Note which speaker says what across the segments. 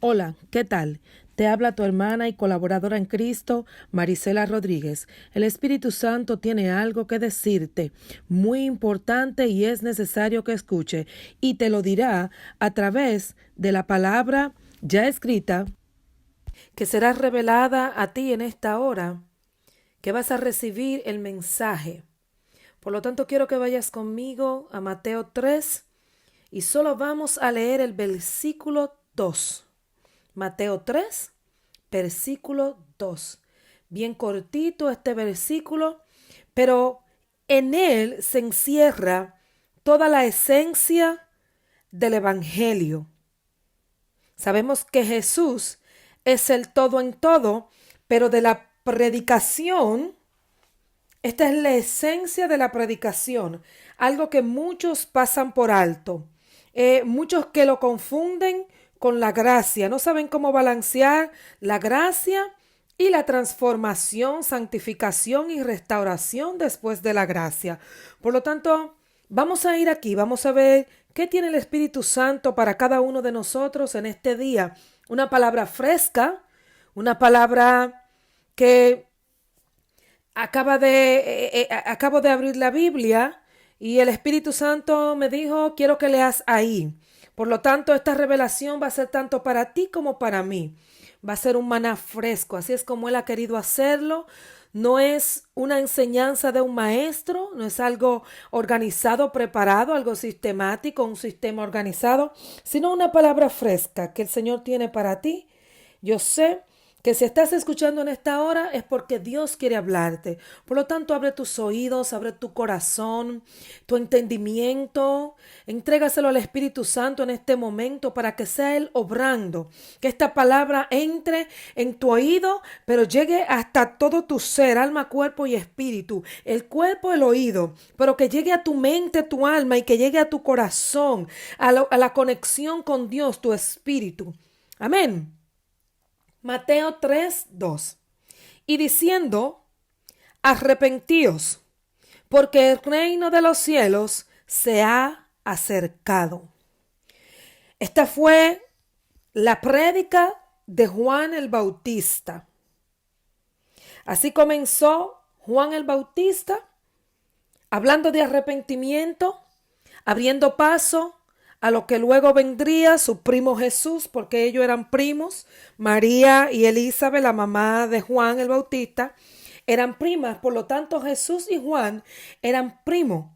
Speaker 1: Hola, ¿qué tal? Te habla tu hermana y colaboradora en Cristo, Marisela Rodríguez. El Espíritu Santo tiene algo que decirte, muy importante y es necesario que escuche, y te lo dirá a través de la palabra ya escrita, que será revelada a ti en esta hora, que vas a recibir el mensaje. Por lo tanto, quiero que vayas conmigo a Mateo 3 y solo vamos a leer el versículo 2. Mateo 3, versículo 2. Bien cortito este versículo, pero en él se encierra toda la esencia del Evangelio. Sabemos que Jesús es el todo en todo, pero de la predicación, esta es la esencia de la predicación, algo que muchos pasan por alto. Muchos que lo confunden con la gracia, no saben cómo balancear la gracia y la transformación, santificación y restauración después de la gracia. Por lo tanto, vamos a ir aquí, vamos a ver qué tiene el Espíritu Santo para cada uno de nosotros en este día. Una palabra fresca, una palabra que acabo de abrir la Biblia y el Espíritu Santo me dijo, quiero que leas ahí. Por lo tanto, esta revelación va a ser tanto para ti como para mí. Va a ser un maná fresco, así es como Él ha querido hacerlo. No es una enseñanza de un maestro, no es algo organizado, preparado, algo sistemático, un sistema organizado, sino una palabra fresca que el Señor tiene para ti. Yo sé que si estás escuchando en esta hora es porque Dios quiere hablarte. Por lo tanto, abre tus oídos, abre tu corazón, tu entendimiento, entrégaselo al Espíritu Santo en este momento para que sea Él obrando. Que esta palabra entre en tu oído, pero llegue hasta todo tu ser, alma, cuerpo y espíritu. El cuerpo, el oído, pero que llegue a tu mente, tu alma y que llegue a tu corazón, a la conexión con Dios, tu espíritu. Amén. Mateo 3, 2. Y diciendo, arrepentíos, porque el reino de los cielos se ha acercado. Esta fue la prédica de Juan el Bautista. Así comenzó Juan el Bautista, hablando de arrepentimiento, abriendo paso a lo que luego vendría su primo Jesús, porque ellos eran primos. María y Elizabeth, la mamá de Juan el Bautista, eran primas. Por lo tanto, Jesús y Juan eran primos.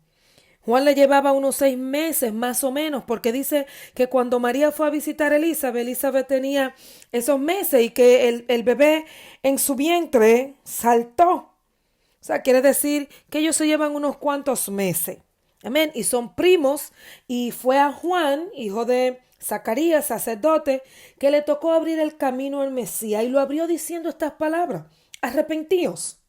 Speaker 1: Juan le llevaba unos 6 meses más o menos, porque dice que cuando María fue a visitar a Elizabeth, Elizabeth tenía esos meses y que el bebé en su vientre saltó. O sea, quiere decir que ellos se llevan unos cuantos meses. Amén. Y son primos. Y fue a Juan, hijo de Zacarías, sacerdote, que le tocó abrir el camino al Mesías. Y lo abrió diciendo estas palabras. Arrepentíos.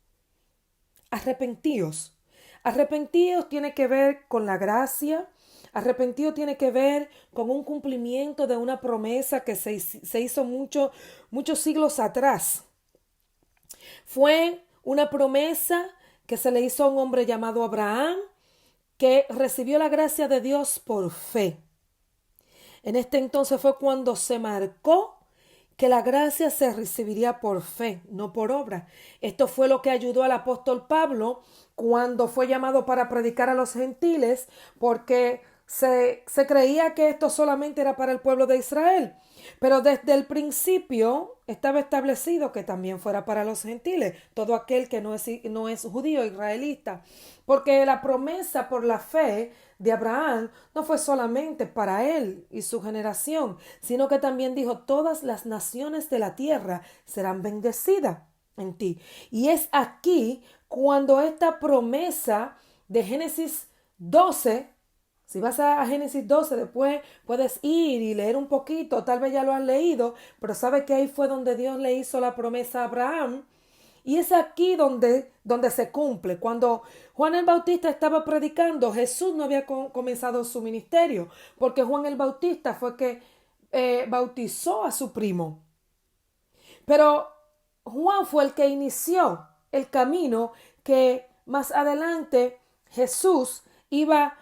Speaker 1: Arrepentíos. Arrepentíos tiene que ver con la gracia. Arrepentido tiene que ver con un cumplimiento de una promesa que se hizo muchos siglos atrás. Fue una promesa que se le hizo a un hombre llamado Abraham, que recibió la gracia de Dios por fe. En este entonces fue cuando se marcó que la gracia se recibiría por fe, no por obra. Esto fue lo que ayudó al apóstol Pablo cuando fue llamado para predicar a los gentiles, porque se creía que esto solamente era para el pueblo de Israel. Pero desde el principio estaba establecido que también fuera para los gentiles, todo aquel que no es judío, israelita, porque la promesa por la fe de Abraham no fue solamente para él y su generación, sino que también dijo, todas las naciones de la tierra serán bendecidas en ti. Y es aquí cuando esta promesa de Génesis 12, si vas a Génesis 12, después puedes ir y leer un poquito, tal vez ya lo has leído, pero sabes que ahí fue donde Dios le hizo la promesa a Abraham. Y es aquí donde se cumple. Cuando Juan el Bautista estaba predicando, Jesús no había comenzado su ministerio, porque Juan el Bautista fue que bautizó a su primo. Pero Juan fue el que inició el camino que más adelante Jesús iba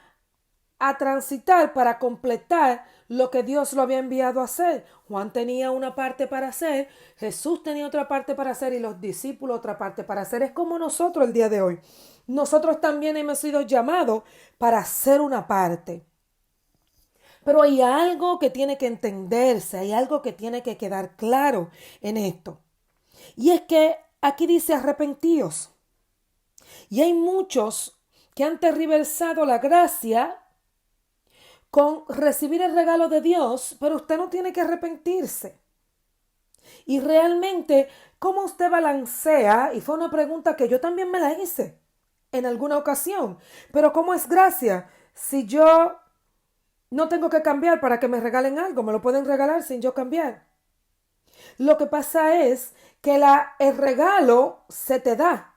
Speaker 1: a transitar para completar lo que Dios lo había enviado a hacer. Juan tenía una parte para hacer, Jesús tenía otra parte para hacer y los discípulos otra parte para hacer. Es como nosotros el día de hoy. Nosotros también hemos sido llamados para hacer una parte. Pero hay algo que tiene que entenderse, hay algo que tiene que quedar claro en esto. Y es que aquí dice arrepentíos. Y hay muchos que han tergiversado la gracia con recibir el regalo de Dios, pero usted no tiene que arrepentirse. Y realmente, ¿cómo usted balancea? Y fue una pregunta que yo también me la hice en alguna ocasión. Pero ¿cómo es gracia? Si yo no tengo que cambiar para que me regalen algo, me lo pueden regalar sin yo cambiar. Lo que pasa es que el regalo se te da.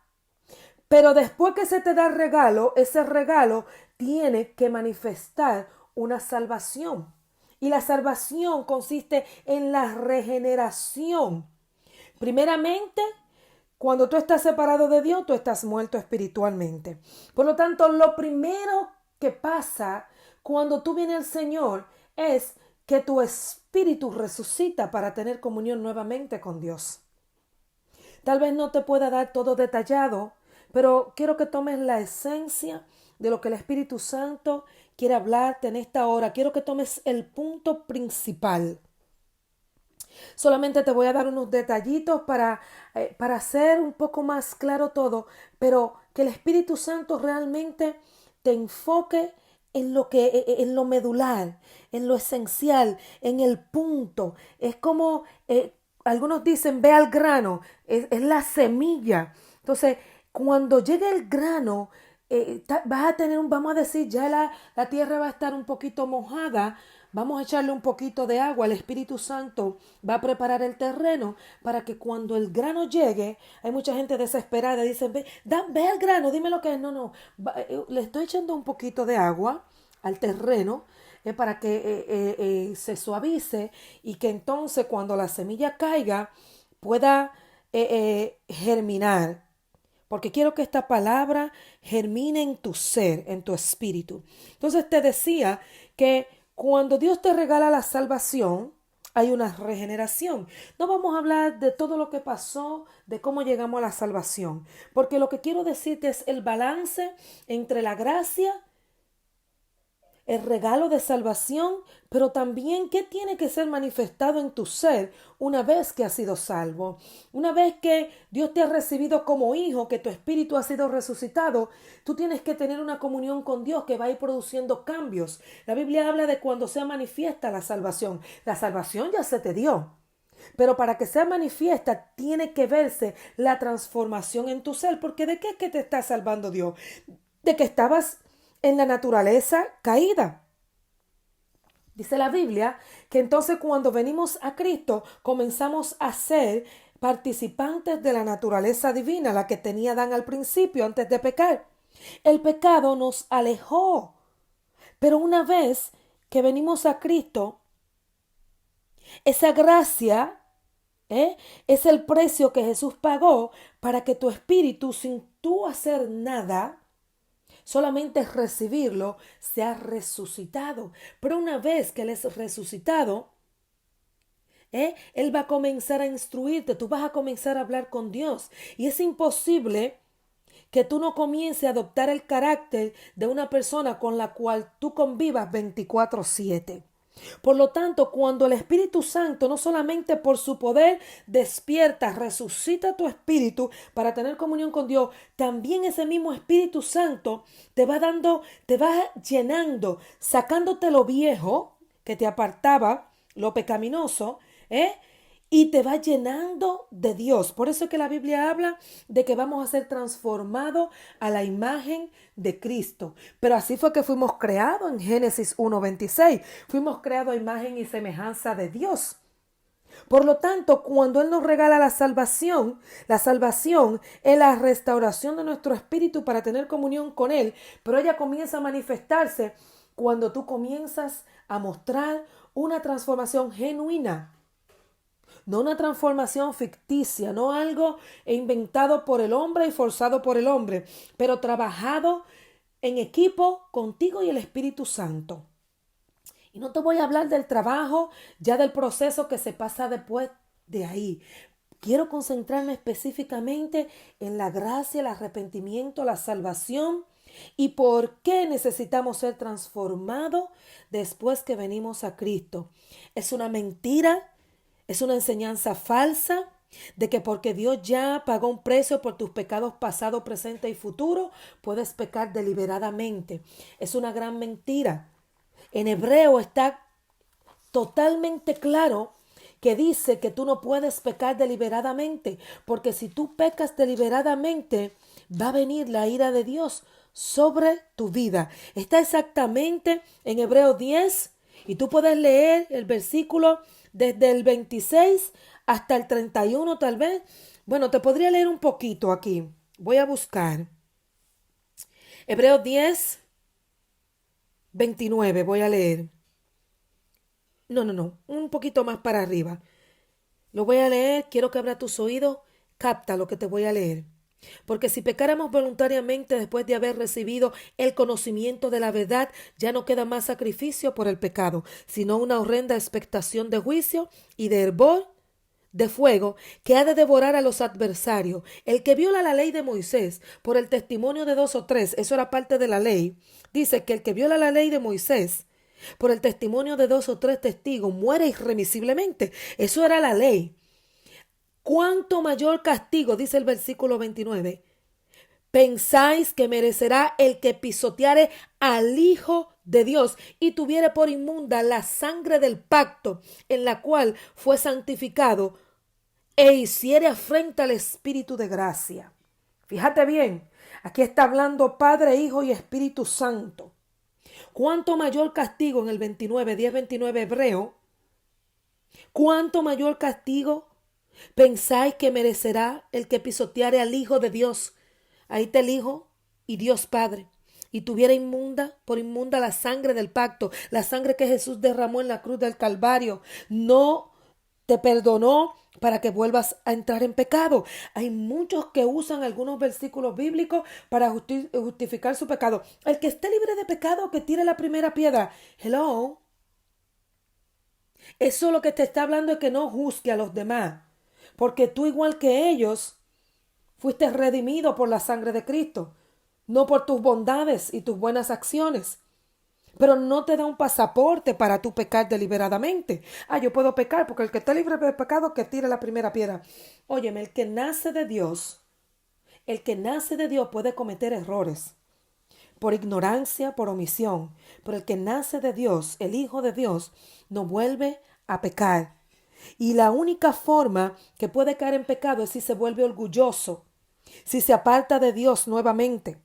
Speaker 1: Pero después que se te da el regalo, ese regalo tiene que manifestar una salvación. Y la salvación consiste en la regeneración. Primeramente, cuando tú estás separado de Dios, tú estás muerto espiritualmente. Por lo tanto, lo primero que pasa cuando tú vienes al Señor es que tu espíritu resucita para tener comunión nuevamente con Dios. Tal vez no te pueda dar todo detallado, pero quiero que tomes la esencia de lo que el Espíritu Santo quiere hablarte en esta hora. Quiero que tomes el punto principal. Solamente te voy a dar unos detallitos para hacer un poco más claro todo, pero que el Espíritu Santo realmente te enfoque en lo medular, en lo esencial, en el punto. Es como algunos dicen, ve al grano, es la semilla. Entonces, cuando llegue el grano, vas a tener vamos a decir, ya la tierra va a estar un poquito mojada. Vamos a echarle un poquito de agua. El Espíritu Santo va a preparar el terreno para que cuando el grano llegue, hay mucha gente desesperada, dicen, ve al grano, dime lo que es. No, le estoy echando un poquito de agua al terreno para que se suavice y que entonces cuando la semilla caiga pueda germinar. Porque quiero que esta palabra germine en tu ser, en tu espíritu. Entonces te decía que cuando Dios te regala la salvación, hay una regeneración. No vamos a hablar de todo lo que pasó, de cómo llegamos a la salvación, porque lo que quiero decirte es el balance entre la gracia, el regalo de salvación, pero también qué tiene que ser manifestado en tu ser una vez que has sido salvo. Una vez que Dios te ha recibido como hijo, que tu espíritu ha sido resucitado, tú tienes que tener una comunión con Dios que va a ir produciendo cambios. La Biblia habla de cuando sea manifiesta la salvación. La salvación ya se te dio. Pero para que sea manifiesta tiene que verse la transformación en tu ser. Porque ¿de qué es que te está salvando Dios? De que estabas en la naturaleza caída. Dice la Biblia que entonces cuando venimos a Cristo comenzamos a ser participantes de la naturaleza divina, la que tenía Adán al principio antes de pecar. El pecado nos alejó, pero una vez que venimos a Cristo, esa gracia es el precio que Jesús pagó para que tu espíritu, sin tú hacer nada, solamente recibirlo, se ha resucitado. Pero una vez que Él es resucitado, Él va a comenzar a instruirte, tú vas a comenzar a hablar con Dios. Y es imposible que tú no comiences a adoptar el carácter de una persona con la cual tú convivas 24/7. Por lo tanto, cuando el Espíritu Santo no solamente por su poder despierta, resucita tu espíritu para tener comunión con Dios, también ese mismo Espíritu Santo te va dando, te va llenando, sacándote lo viejo que te apartaba, lo pecaminoso, y te va llenando de Dios. Por eso es que la Biblia habla de que vamos a ser transformados a la imagen de Cristo. Pero así fue que fuimos creados en Génesis 1:26. Fuimos creados a imagen y semejanza de Dios. Por lo tanto, cuando Él nos regala la salvación es la restauración de nuestro espíritu para tener comunión con Él. Pero ella comienza a manifestarse cuando tú comienzas a mostrar una transformación genuina. No una transformación ficticia, no algo inventado por el hombre y forzado por el hombre, pero trabajado en equipo contigo y el Espíritu Santo. Y no te voy a hablar del trabajo, ya del proceso que se pasa después de ahí. Quiero concentrarme específicamente en la gracia, el arrepentimiento, la salvación y por qué necesitamos ser transformados después que venimos a Cristo. Es una mentira, es una enseñanza falsa de que porque Dios ya pagó un precio por tus pecados pasado, presente y futuro, puedes pecar deliberadamente. Es una gran mentira. En hebreo está totalmente claro que dice que tú no puedes pecar deliberadamente, porque si tú pecas deliberadamente, va a venir la ira de Dios sobre tu vida. Está exactamente en Hebreo 10 y tú puedes leer el versículo desde el 26 hasta el 31 tal vez. Bueno, te podría leer un poquito aquí. Voy a buscar. Hebreo 10, 29, voy a leer. No, un poquito más para arriba. Lo voy a leer, quiero que abra tus oídos, capta lo que te voy a leer. Porque si pecáramos voluntariamente después de haber recibido el conocimiento de la verdad, ya no queda más sacrificio por el pecado, sino una horrenda expectación de juicio y de hervor de fuego que ha de devorar a los adversarios. El que viola la ley de Moisés por el testimonio de dos o tres, eso era parte de la ley, dice que el que viola la ley de Moisés por el testimonio de dos o tres testigos muere irremisiblemente. Eso era la ley. ¿Cuánto mayor castigo, dice el versículo 29, pensáis que merecerá el que pisoteare al Hijo de Dios y tuviere por inmunda la sangre del pacto en la cual fue santificado e hiciere afrenta al Espíritu de gracia? Fíjate bien, aquí está hablando Padre, Hijo y Espíritu Santo. ¿Cuánto mayor castigo en el 29, 10, 29 hebreo? ¿Cuánto mayor castigo pensáis que merecerá el que pisoteare al Hijo de Dios? Ahí está el Hijo y Dios Padre. Y tuviera por inmunda la sangre del pacto, la sangre que Jesús derramó en la cruz del Calvario. No te perdonó para que vuelvas a entrar en pecado. Hay muchos que usan algunos versículos bíblicos para justificar su pecado. El que esté libre de pecado, que tire la primera piedra. Hello. Eso lo que te está hablando es que no juzgue a los demás. Porque tú, igual que ellos, fuiste redimido por la sangre de Cristo, no por tus bondades y tus buenas acciones. Pero no te da un pasaporte para tú pecar deliberadamente. Yo puedo pecar porque el que esté libre de pecado que tire la primera piedra. Óyeme, el que nace de Dios puede cometer errores por ignorancia, por omisión. Pero el que nace de Dios, el Hijo de Dios, no vuelve a pecar. Y la única forma que puede caer en pecado es si se vuelve orgulloso, si se aparta de Dios nuevamente.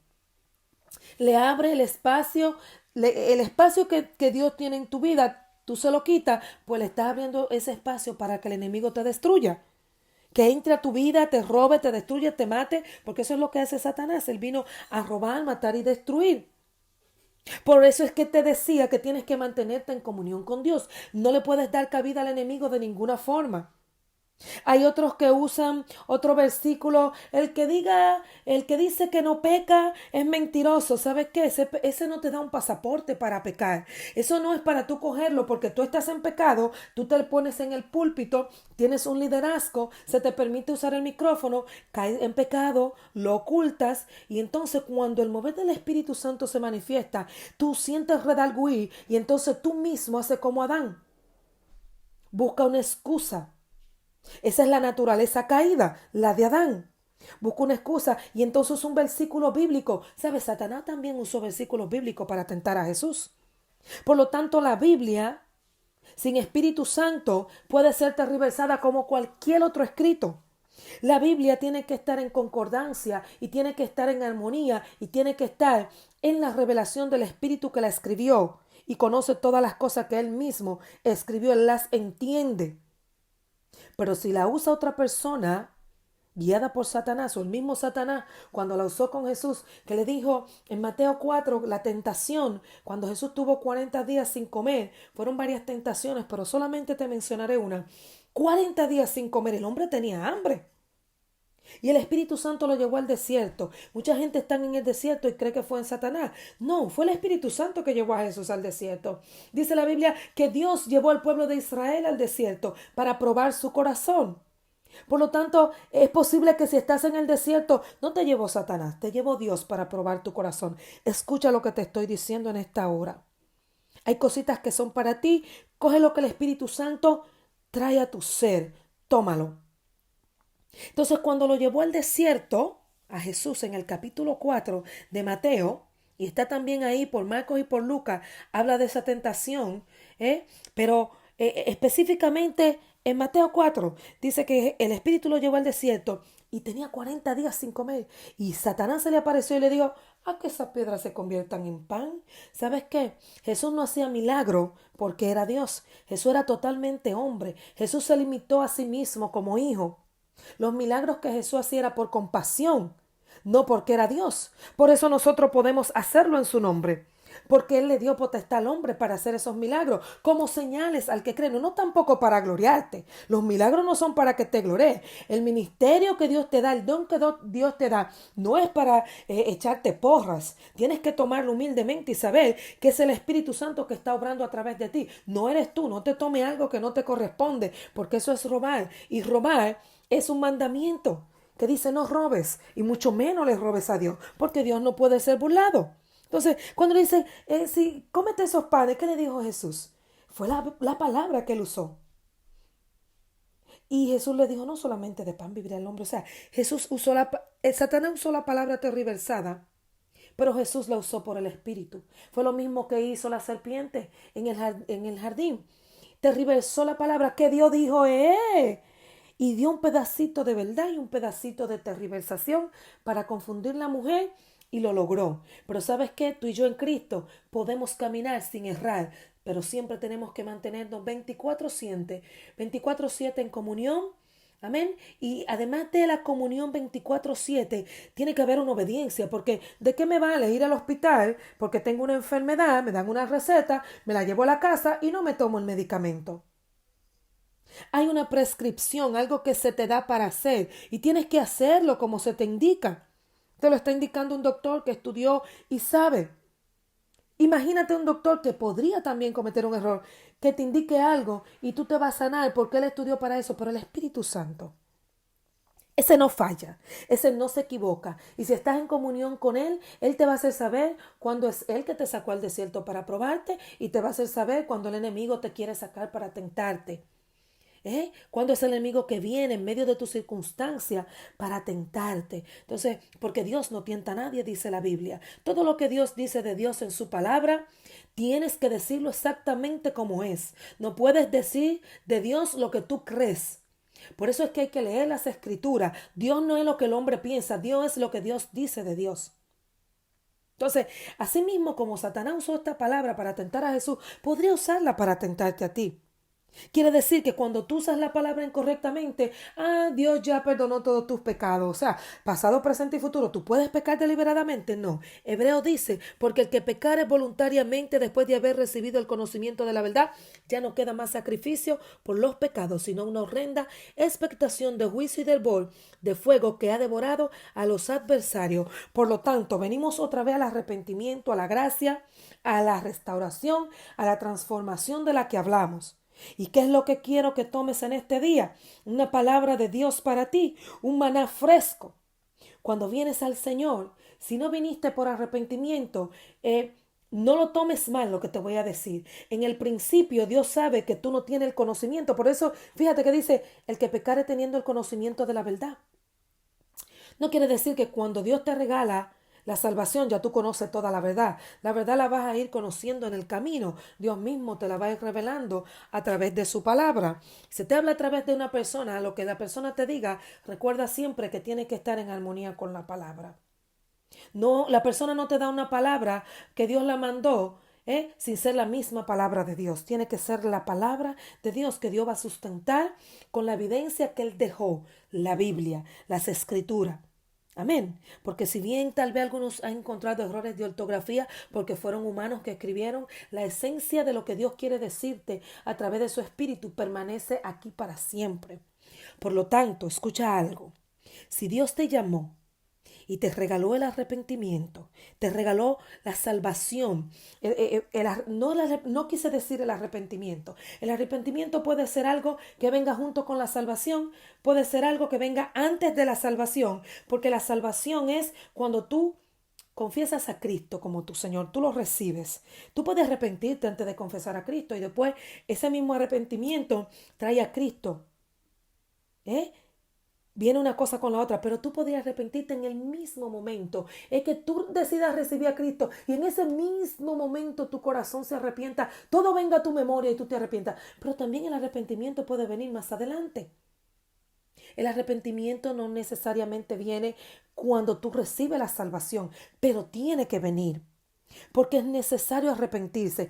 Speaker 1: Le abre el espacio que Dios tiene en tu vida, tú se lo quitas, pues le estás abriendo ese espacio para que el enemigo te destruya. Que entre a tu vida, te robe, te destruya, te mate, porque eso es lo que hace Satanás. Él vino a robar, matar y destruir. Por eso es que te decía que tienes que mantenerte en comunión con Dios. No le puedes dar cabida al enemigo de ninguna forma. Hay otros que usan otro versículo. El que dice que no peca es mentiroso. ¿Sabes qué? Ese no te da un pasaporte para pecar. Eso no es para tú cogerlo porque tú estás en pecado, tú te pones en el púlpito, tienes un liderazgo, se te permite usar el micrófono, caes en pecado, lo ocultas y entonces cuando el mover del Espíritu Santo se manifiesta, tú sientes redarguir y entonces tú mismo haces como Adán. Busca una excusa. Esa es la naturaleza caída, la de Adán. Busca una excusa y entonces un versículo bíblico. ¿Sabes? Satanás también usó versículos bíblicos para tentar a Jesús. Por lo tanto, la Biblia, sin Espíritu Santo, puede ser tergiversada como cualquier otro escrito. La Biblia tiene que estar en concordancia y tiene que estar en armonía y tiene que estar en la revelación del Espíritu que la escribió y conoce todas las cosas que él mismo escribió, él las entiende. Pero si la usa otra persona, guiada por Satanás, o el mismo Satanás, cuando la usó con Jesús, que le dijo en Mateo 4, la tentación, cuando Jesús tuvo 40 días sin comer, fueron varias tentaciones, pero solamente te mencionaré una. 40 días sin comer, el hombre tenía hambre. Y el Espíritu Santo lo llevó al desierto. Mucha gente está en el desierto y cree que fue en Satanás. No, fue el Espíritu Santo que llevó a Jesús al desierto. Dice la Biblia que Dios llevó al pueblo de Israel al desierto para probar su corazón. Por lo tanto, es posible que si estás en el desierto, no te llevó Satanás, te llevó Dios para probar tu corazón. Escucha lo que te estoy diciendo en esta hora. Hay cositas que son para ti. Coge lo que el Espíritu Santo trae a tu ser. Tómalo. Entonces, cuando lo llevó al desierto, a Jesús en el capítulo 4 de Mateo, y está también ahí por Marcos y por Lucas, habla de esa tentación, pero específicamente en Mateo 4 dice que el Espíritu lo llevó al desierto y tenía 40 días sin comer. Y Satanás se le apareció y le dijo, ¿a que esas piedras se conviertan en pan? ¿Sabes qué? Jesús no hacía milagro porque era Dios. Jesús era totalmente hombre. Jesús se limitó a sí mismo como hijo. Los milagros que Jesús hacía era por compasión, no porque era Dios. Por eso nosotros podemos hacerlo en su nombre. Porque Él le dio potestad al hombre para hacer esos milagros, como señales al que cree, no tampoco para gloriarte. Los milagros no son para que te gloree. El ministerio que Dios te da, el don que Dios te da, no es para echarte porras. Tienes que tomarlo humildemente y saber que es el Espíritu Santo que está obrando a través de ti. No eres tú, no te tome algo que no te corresponde, porque eso es robar. Y robar es un mandamiento que dice no robes, y mucho menos le robes a Dios, porque Dios no puede ser burlado. Entonces, cuando le dice, si cómete esos panes, ¿qué le dijo Jesús? Fue la palabra que él usó. Y Jesús le dijo, no solamente de pan vivirá el hombre. O sea, Satanás usó la palabra tergiversada, pero Jesús la usó por el Espíritu. Fue lo mismo que hizo la serpiente en el jardín. Tergiversó la palabra que Dios dijo, y dio un pedacito de verdad y un pedacito de tergiversación para confundir la mujer y lo logró. Pero ¿sabes qué? Tú y yo en Cristo podemos caminar sin errar, pero siempre tenemos que mantenernos 24/7 en comunión. Amén. Y además de la comunión 24/7, tiene que haber una obediencia, porque ¿de qué me vale ir al hospital porque tengo una enfermedad, me dan una receta, me la llevo a la casa y no me tomo el medicamento? Hay una prescripción, algo que se te da para hacer y tienes que hacerlo como se te indica. Te lo está indicando un doctor que estudió y sabe. Imagínate un doctor que podría también cometer un error, que te indique algo y tú te vas a sanar porque él estudió para eso, pero el Espíritu Santo, ese no falla, ese no se equivoca. Y si estás en comunión con Él, Él te va a hacer saber cuando es Él que te sacó al desierto para probarte y te va a hacer saber cuando el enemigo te quiere sacar para tentarte. Cuando es el enemigo que viene en medio de tu circunstancia para tentarte. Entonces, porque Dios no tienta a nadie, dice la Biblia. Todo lo que Dios dice de Dios en su palabra, tienes que decirlo exactamente como es. No puedes decir de Dios lo que tú crees. Por eso es que hay que leer las escrituras. Dios no es lo que el hombre piensa, Dios es lo que Dios dice de Dios. Entonces, así mismo como Satanás usó esta palabra para tentar a Jesús, podría usarla para tentarte a ti. Quiere decir que cuando tú usas la palabra incorrectamente, Dios ya perdonó todos tus pecados. O sea, pasado, presente y futuro, ¿tú puedes pecar deliberadamente? No. Hebreo dice, porque el que pecare voluntariamente después de haber recibido el conocimiento de la verdad, ya no queda más sacrificio por los pecados, sino una horrenda expectación de juicio y del bol de fuego que ha devorado a los adversarios. Por lo tanto, venimos otra vez al arrepentimiento, a la gracia, a la restauración, a la transformación de la que hablamos. ¿Y qué es lo que quiero que tomes en este día? Una palabra de Dios para ti, un maná fresco. Cuando vienes al Señor, si no viniste por arrepentimiento, no lo tomes mal lo que te voy a decir. En el principio Dios sabe que tú no tienes el conocimiento. Por eso, fíjate que dice, el que pecare teniendo el conocimiento de la verdad. No quiere decir que cuando Dios te regala la salvación, ya tú conoces toda la verdad. La verdad la vas a ir conociendo en el camino. Dios mismo te la va a ir revelando a través de su palabra. Si te habla a través de una persona, lo que la persona te diga, recuerda siempre que tiene que estar en armonía con la palabra. No, la persona no te da una palabra que Dios la mandó, sin ser la misma palabra de Dios. Tiene que ser la palabra de Dios que Dios va a sustentar con la evidencia que Él dejó, la Biblia, las Escrituras. Amén. Porque si bien tal vez algunos han encontrado errores de ortografía porque fueron humanos que escribieron, la esencia de lo que Dios quiere decirte a través de su espíritu permanece aquí para siempre. Por lo tanto, escucha algo. Si Dios te llamó y te regaló el arrepentimiento, te regaló la salvación. No quise decir el arrepentimiento. El arrepentimiento puede ser algo que venga junto con la salvación, puede ser algo que venga antes de la salvación, porque la salvación es cuando tú confiesas a Cristo como tu Señor, tú lo recibes. Tú puedes arrepentirte antes de confesar a Cristo y después ese mismo arrepentimiento trae a Cristo. ¿Eh? Viene una cosa con la otra, pero tú podrías arrepentirte en el mismo momento. Es que tú decidas recibir a Cristo y en ese mismo momento tu corazón se arrepienta. Todo venga a tu memoria y tú te arrepientas. Pero también el arrepentimiento puede venir más adelante. El arrepentimiento no necesariamente viene cuando tú recibes la salvación, pero tiene que venir. Porque es necesario arrepentirse.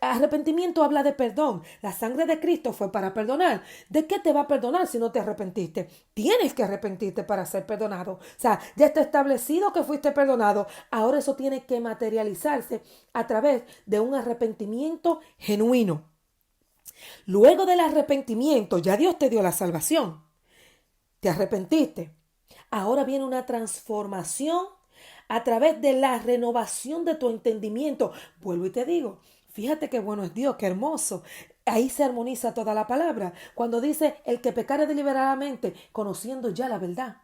Speaker 1: Arrepentimiento habla de perdón. La sangre de Cristo fue para perdonar. ¿De qué te va a perdonar si no te arrepentiste? Tienes que arrepentirte para ser perdonado. O sea, ya está establecido que fuiste perdonado. Ahora eso tiene que materializarse a través de un arrepentimiento genuino. Luego del arrepentimiento, ya Dios te dio la salvación. Te arrepentiste. Ahora viene una transformación a través de la renovación de tu entendimiento. Vuelvo y te digo, fíjate qué bueno es Dios, qué hermoso. Ahí se armoniza toda la palabra. Cuando dice el que pecare deliberadamente, conociendo ya la verdad.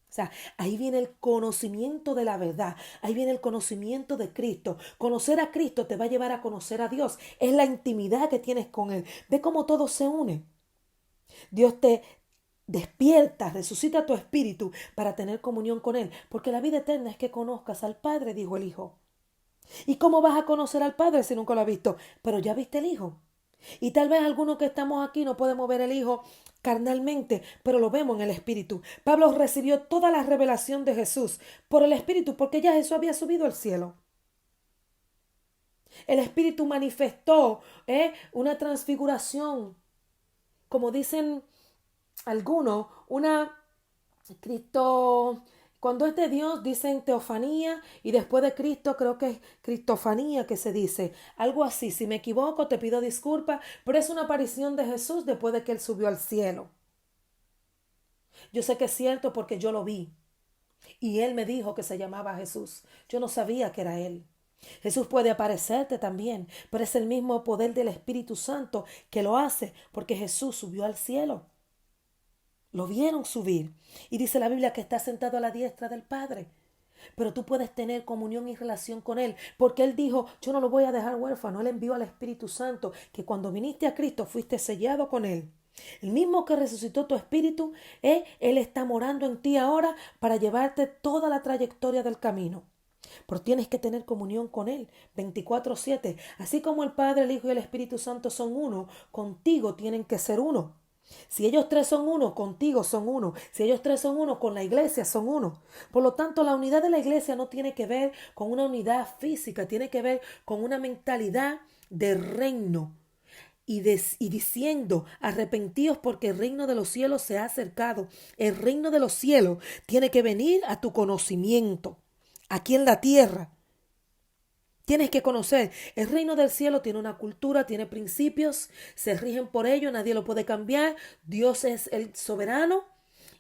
Speaker 1: O sea, ahí viene el conocimiento de la verdad, ahí viene el conocimiento de Cristo. Conocer a Cristo te va a llevar a conocer a Dios. Es la intimidad que tienes con Él. Ve cómo todo se une. Dios te despierta, resucita tu espíritu para tener comunión con Él. Porque la vida eterna es que conozcas al Padre, dijo el Hijo. ¿Y cómo vas a conocer al Padre si nunca lo has visto? Pero ya viste el Hijo. Y tal vez algunos que estamos aquí no podemos ver el Hijo carnalmente, pero lo vemos en el Espíritu. Pablo recibió toda la revelación de Jesús por el Espíritu, porque ya Jesús había subido al cielo. El Espíritu manifestó una transfiguración, como dicen algunos, una Cristo, cuando es de Dios dicen teofanía y después de Cristo creo que es cristofanía que se dice, algo así. Si me equivoco te pido disculpas, pero es una aparición de Jesús después de que Él subió al cielo. Yo sé que es cierto porque yo lo vi y Él me dijo que se llamaba Jesús. Yo no sabía que era Él. Jesús puede aparecerte también, pero es el mismo poder del Espíritu Santo que lo hace porque Jesús subió al cielo. Lo vieron subir. Y dice la Biblia que está sentado a la diestra del Padre. Pero tú puedes tener comunión y relación con Él. Porque Él dijo, yo no lo voy a dejar huérfano. Él envió al Espíritu Santo, que cuando viniste a Cristo fuiste sellado con Él. El mismo que resucitó tu espíritu, Él está morando en ti ahora para llevarte toda la trayectoria del camino. Pero tienes que tener comunión con Él 24/7. Así como el Padre, el Hijo y el Espíritu Santo son uno, contigo tienen que ser uno. Si ellos tres son uno, contigo son uno. Si ellos tres son uno, con la iglesia son uno. Por lo tanto, la unidad de la iglesia no tiene que ver con una unidad física, tiene que ver con una mentalidad de reino. Y diciendo, arrepentíos porque el reino de los cielos se ha acercado. El reino de los cielos tiene que venir a tu conocimiento, aquí en la tierra. Tienes que conocer, el reino del cielo tiene una cultura, tiene principios, se rigen por ello, nadie lo puede cambiar, Dios es el soberano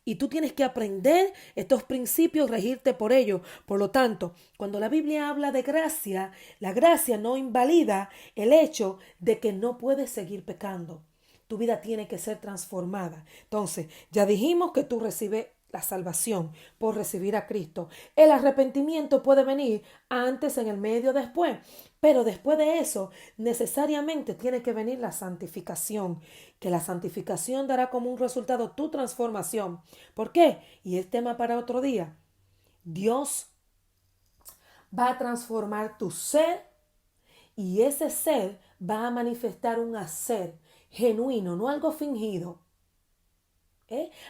Speaker 1: y tú tienes que aprender estos principios, regirte por ello. Por lo tanto, cuando la Biblia habla de gracia, la gracia no invalida el hecho de que no puedes seguir pecando. Tu vida tiene que ser transformada. Entonces, ya dijimos que tú recibes la salvación por recibir a Cristo. El arrepentimiento puede venir antes, en el medio, después. Pero después de eso, necesariamente tiene que venir la santificación. Que la santificación dará como un resultado tu transformación. ¿Por qué? Y es tema para otro día. Dios va a transformar tu ser y ese ser va a manifestar un hacer genuino, no algo fingido.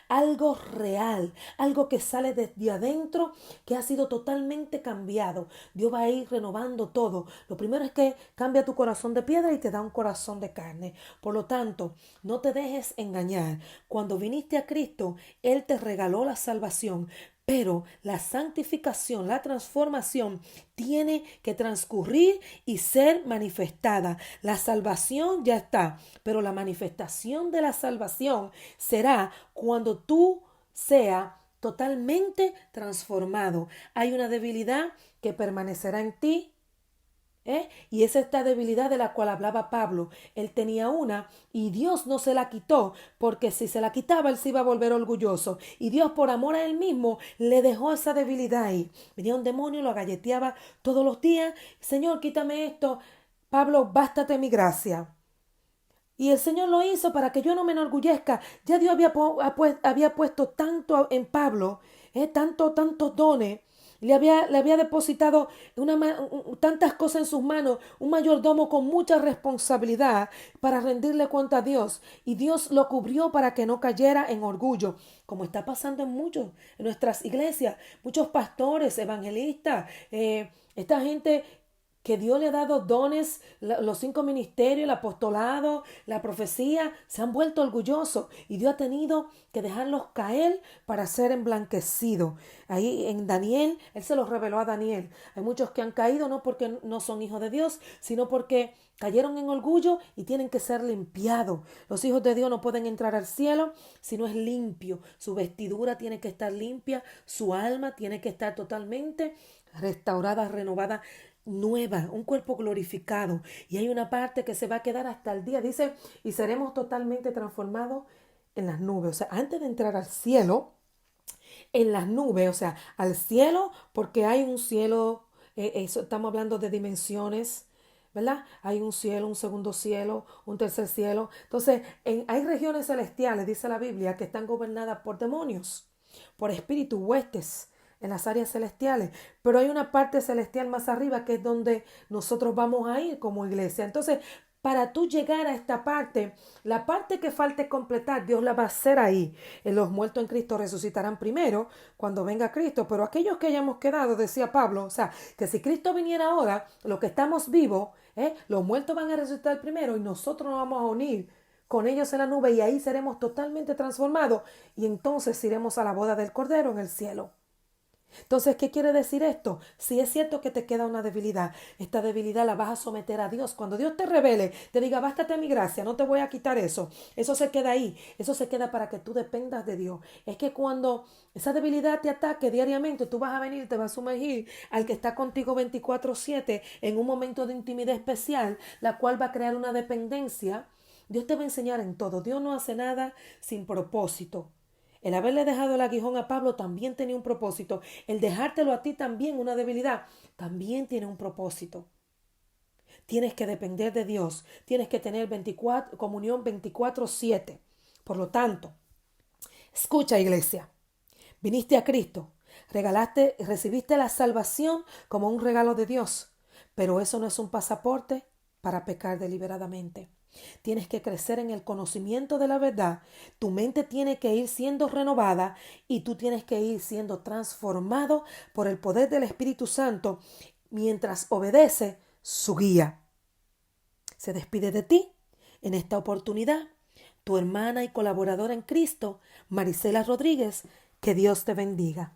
Speaker 1: Algo real, algo que sale desde adentro, que ha sido totalmente cambiado. Dios va a ir renovando todo. Lo primero es que cambia tu corazón de piedra y te da un corazón de carne. Por lo tanto, no te dejes engañar. Cuando viniste a Cristo, Él te regaló la salvación. Pero la santificación, la transformación tiene que transcurrir y ser manifestada. La salvación ya está, pero la manifestación de la salvación será cuando tú seas transformado. Hay una debilidad que permanecerá en ti. Y es esta debilidad de la cual hablaba Pablo. Él tenía una y Dios no se la quitó, porque si se la quitaba él se iba a volver orgulloso. Y Dios, por amor a él mismo, le dejó esa debilidad ahí. Venía un demonio, lo galleteaba todos los días. Señor, quítame esto. Pablo, bástate mi gracia. Y el Señor lo hizo para que yo no me enorgullezca. Ya Dios había puesto tanto en Pablo, tantos dones. Le había depositado tantas cosas en sus manos, un mayordomo con mucha responsabilidad para rendirle cuenta a Dios. Y Dios lo cubrió para que no cayera en orgullo, como está pasando en nuestras iglesias. Muchos pastores, evangelistas, esta gente que Dios le ha dado dones, los 5 ministerios, el apostolado, la profecía, se han vuelto orgullosos y Dios ha tenido que dejarlos caer para ser emblanquecidos. Ahí en Daniel, Él se los reveló a Daniel. Hay muchos que han caído no porque no son hijos de Dios, sino porque cayeron en orgullo y tienen que ser limpiados. Los hijos de Dios no pueden entrar al cielo si no es limpio. Su vestidura tiene que estar limpia, su alma tiene que estar totalmente restaurada, renovada, nueva, un cuerpo glorificado. Y hay una parte que se va a quedar hasta el día. Dice, y seremos totalmente transformados en las nubes. O sea, antes de entrar al cielo, en las nubes, o sea, al cielo, porque hay un cielo, eso, estamos hablando de dimensiones, ¿verdad? Hay un cielo, un segundo cielo, un tercer cielo. Entonces, hay regiones celestiales, dice la Biblia, que están gobernadas por demonios, por espíritus, huestes en las áreas celestiales, pero hay una parte celestial más arriba que es donde nosotros vamos a ir como iglesia. Entonces, para tú llegar a esta parte, la parte que falte completar, Dios la va a hacer ahí. Los muertos en Cristo resucitarán primero cuando venga Cristo, pero aquellos que hayamos quedado, decía Pablo, o sea, que si Cristo viniera ahora, los que estamos vivos, los muertos van a resucitar primero y nosotros nos vamos a unir con ellos en la nube y ahí seremos totalmente transformados y entonces iremos a la boda del Cordero en el cielo. Entonces, ¿qué quiere decir esto? Si es cierto que te queda una debilidad, esta debilidad la vas a someter a Dios. Cuando Dios te revele, te diga, bástate mi gracia, no te voy a quitar eso. Eso se queda ahí, eso se queda para que tú dependas de Dios. Es que cuando esa debilidad te ataque diariamente, tú vas a venir, te vas a sumergir al que está contigo 24/7 en un momento de intimidad especial, la cual va a crear una dependencia. Dios te va a enseñar en todo. Dios no hace nada sin propósito. El haberle dejado el aguijón a Pablo también tenía un propósito. El dejártelo a ti también, una debilidad, también tiene un propósito. Tienes que depender de Dios. Tienes que tener comunión 24/7. Por lo tanto, escucha, iglesia. Viniste a Cristo. Recibiste la salvación como un regalo de Dios. Pero eso no es un pasaporte para pecar deliberadamente. Tienes que crecer en el conocimiento de la verdad. Tu mente tiene que ir siendo renovada y tú tienes que ir siendo transformado por el poder del Espíritu Santo mientras obedece su guía. Se despide de ti en esta oportunidad tu hermana y colaboradora en Cristo, Marisela Rodríguez. Que Dios te bendiga.